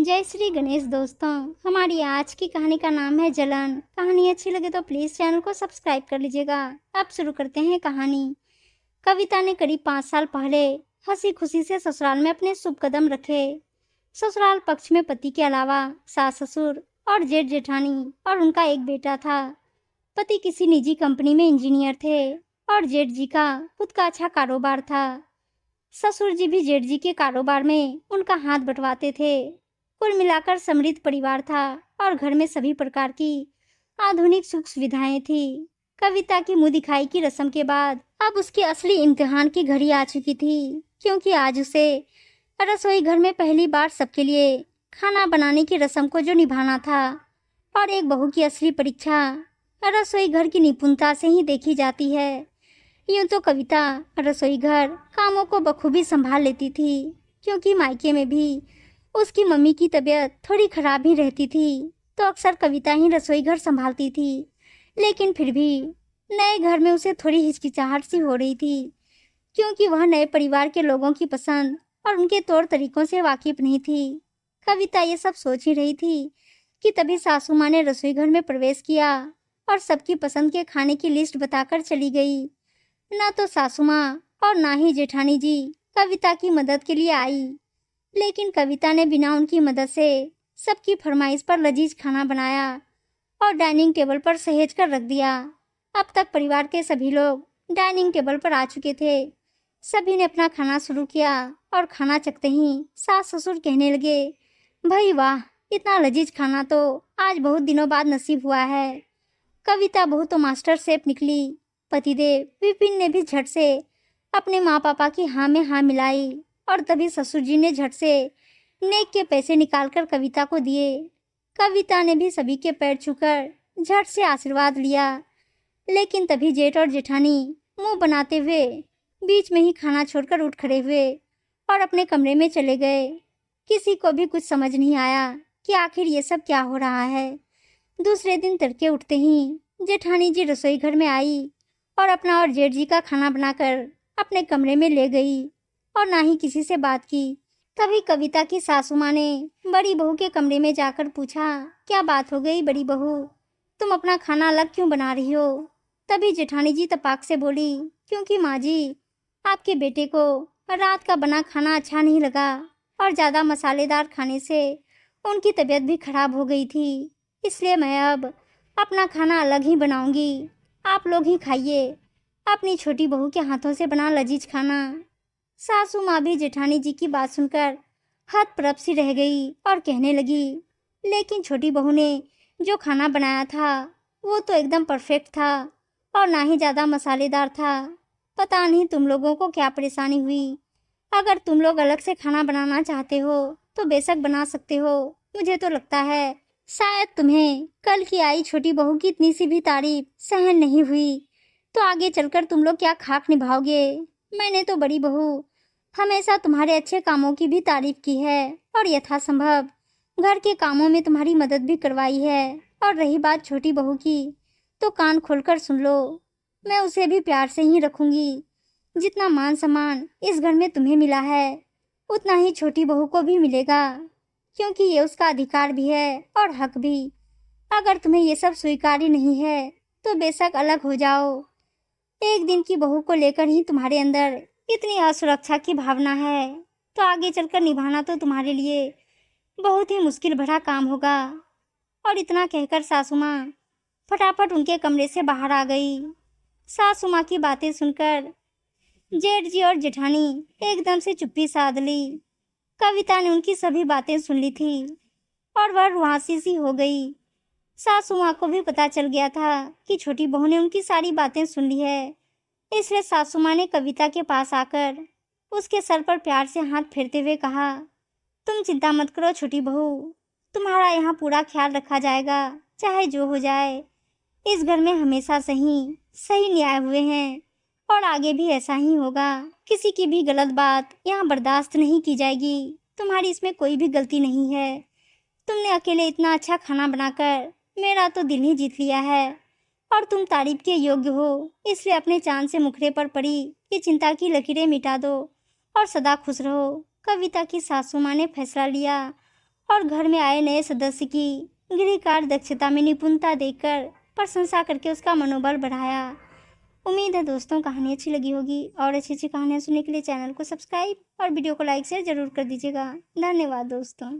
जय श्री गणेश दोस्तों। हमारी आज की कहानी का नाम है जलन। कहानी अच्छी लगे तो प्लीज चैनल को सब्सक्राइब कर लीजिएगा। अब शुरू करते हैं कहानी। कविता ने करीब 5 साल पहले हंसी खुशी से ससुराल में अपने शुभ कदम रखे। ससुराल पक्ष में पति के अलावा सास ससुर और जेठ जेठानी और उनका एक बेटा था। पति किसी निजी कंपनी में इंजीनियर थे और जेठ जी का खुद का अच्छा कारोबार था। ससुर जी भी जेठ जी के कारोबार में उनका हाथ बंटवाते थे। कुल मिलाकर समृद्ध परिवार था और घर में सभी प्रकार की आधुनिक सुख सुविधाएं थी। कविता की मुंह दिखाई की रस्म के बाद अब उसकी असली इम्तिहान की घड़ी आ चुकी थी, क्योंकि आज उसे रसोई घर में पहली बार सबके लिए खाना बनाने की रस्म को जो निभाना था। और एक बहू की असली परीक्षा रसोई घर की निपुणता से ही देखी जाती है। यूं तो कविता रसोई घर कामों को बखूबी संभाल लेती थी, क्योंकि मायके में भी उसकी मम्मी की तबीयत थोड़ी खराब ही रहती थी, तो अक्सर कविता ही रसोई घर संभालती थी। लेकिन फिर भी नए घर में उसे थोड़ी हिचकिचाहट सी हो रही थी, क्योंकि वह नए परिवार के लोगों की पसंद और उनके तौर तरीकों से वाकिफ नहीं थी। कविता ये सब सोच ही रही थी कि तभी सासू माँ ने रसोई घर में प्रवेश किया और सबकी पसंद के खाने की लिस्ट बताकर चली गई। ना तो सासू माँ और ना ही जेठानी जी कविता की मदद के लिए आई, लेकिन कविता ने बिना उनकी मदद से सबकी फरमाइश पर लजीज खाना बनाया और डाइनिंग टेबल पर सहेज कर रख दिया। अब तक परिवार के सभी लोग डाइनिंग टेबल पर आ चुके थे। सभी ने अपना खाना शुरू किया और खाना चखते ही सास ससुर कहने लगे, भाई वाह, इतना लजीज खाना तो आज बहुत दिनों बाद नसीब हुआ है। कविता बहू तो मास्टर शेफ निकली। पतिदेव विपिन ने भी झट से अपने माँ पापा की हाँ में हाँ मिलाई और तभी ससुर जी ने झट से नेक के पैसे निकालकर कविता को दिए। कविता ने भी सभी के पैर छूकर झट से आशीर्वाद लिया, लेकिन तभी जेठ और जेठानी मुंह बनाते हुए बीच में ही खाना छोड़कर उठ खड़े हुए और अपने कमरे में चले गए। किसी को भी कुछ समझ नहीं आया कि आखिर ये सब क्या हो रहा है। दूसरे दिन तड़के उठते ही जेठानी जी रसोई घर में आई और अपना और जेठ जी का खाना बनाकर अपने कमरे में ले गई और ना ही किसी से बात की। तभी कविता की सासू माँ ने बड़ी बहू के कमरे में जाकर पूछा, क्या बात हो गई बड़ी बहू, तुम अपना खाना अलग क्यों बना रही हो? तभी जेठानी जी तपाक से बोली, क्योंकि माँ जी, आपके बेटे को रात का बना खाना अच्छा नहीं लगा और ज़्यादा मसालेदार खाने से उनकी तबीयत भी खराब हो गई थी, इसलिए मैं अब अपना खाना अलग ही बनाऊंगी। आप लोग ही खाइए अपनी छोटी बहू के हाथों से बना लजीज खाना। सासू माँ भी जेठानी जी की बात सुनकर हतप्रभ सी रह गई और कहने लगी, लेकिन छोटी बहू ने जो खाना बनाया था वो तो एकदम परफेक्ट था और ना ही ज़्यादा मसालेदार था। पता नहीं तुम लोगों को क्या परेशानी हुई। अगर तुम लोग अलग से खाना बनाना चाहते हो तो बेशक बना सकते हो। मुझे तो लगता है शायद तुम्हें कल की आई छोटी बहू की इतनी सी भी तारीफ सहन नहीं हुई, तो आगे चलकर तुम लोग क्या खाक निभाओगे। मैंने तो बड़ी बहू हमेशा तुम्हारे अच्छे कामों की भी तारीफ की है और यथासंभव घर के कामों में तुम्हारी मदद भी करवाई है। और रही बात छोटी बहू की, तो कान खोलकर सुन लो, मैं उसे भी प्यार से ही रखूंगी। जितना मान सम्मान इस घर में तुम्हें मिला है उतना ही छोटी बहू को भी मिलेगा, क्योंकि ये उसका अधिकार भी है और हक भी। अगर तुम्हें ये सब स्वीकार ही नहीं है तो बेशक अलग हो जाओ। एक दिन की बहू को लेकर ही तुम्हारे अंदर इतनी असुरक्षा की भावना है, तो आगे चलकर निभाना तो तुम्हारे लिए बहुत ही मुश्किल भरा काम होगा। और इतना कहकर सासू माँ फटाफट उनके कमरे से बाहर आ गई। सासू माँ की बातें सुनकर जेठ जी और जेठानी एकदम से चुप्पी साध ली। कविता ने उनकी सभी बातें सुन ली थी और वह रुआंसी सी हो गई। सासू माँ को भी पता चल गया था कि छोटी बहू ने उनकी सारी बातें सुन ली है, इसलिए सासू माँ ने कविता के पास आकर उसके सर पर प्यार से हाथ फेरते हुए कहा, तुम चिंता मत करो छोटी बहू, तुम्हारा यहाँ पूरा ख्याल रखा जाएगा, चाहे जो हो जाए। इस घर में हमेशा सही सही न्याय हुए हैं और आगे भी ऐसा ही होगा। किसी की भी गलत बात यहाँ बर्दाश्त नहीं की जाएगी। तुम्हारी इसमें कोई भी गलती नहीं है। तुमने अकेले इतना अच्छा खाना बनाकर मेरा तो दिल ही जीत लिया है और तुम तारीफ के योग्य हो, इसलिए अपने चांद से मुखड़े पर पड़ी ये चिंता की लकीरें मिटा दो और सदा खुश रहो। कविता की सासू माँ ने फैसला लिया और घर में आए नए सदस्य की गृह कार्य दक्षता में निपुणता देखकर प्रशंसा करके उसका मनोबल बढ़ाया। उम्मीद है दोस्तों कहानी अच्छी लगी होगी, और अच्छी अच्छी कहानियाँ सुनने के लिए चैनल को सब्सक्राइब और वीडियो को लाइक शेयर जरूर कर दीजिएगा। धन्यवाद दोस्तों।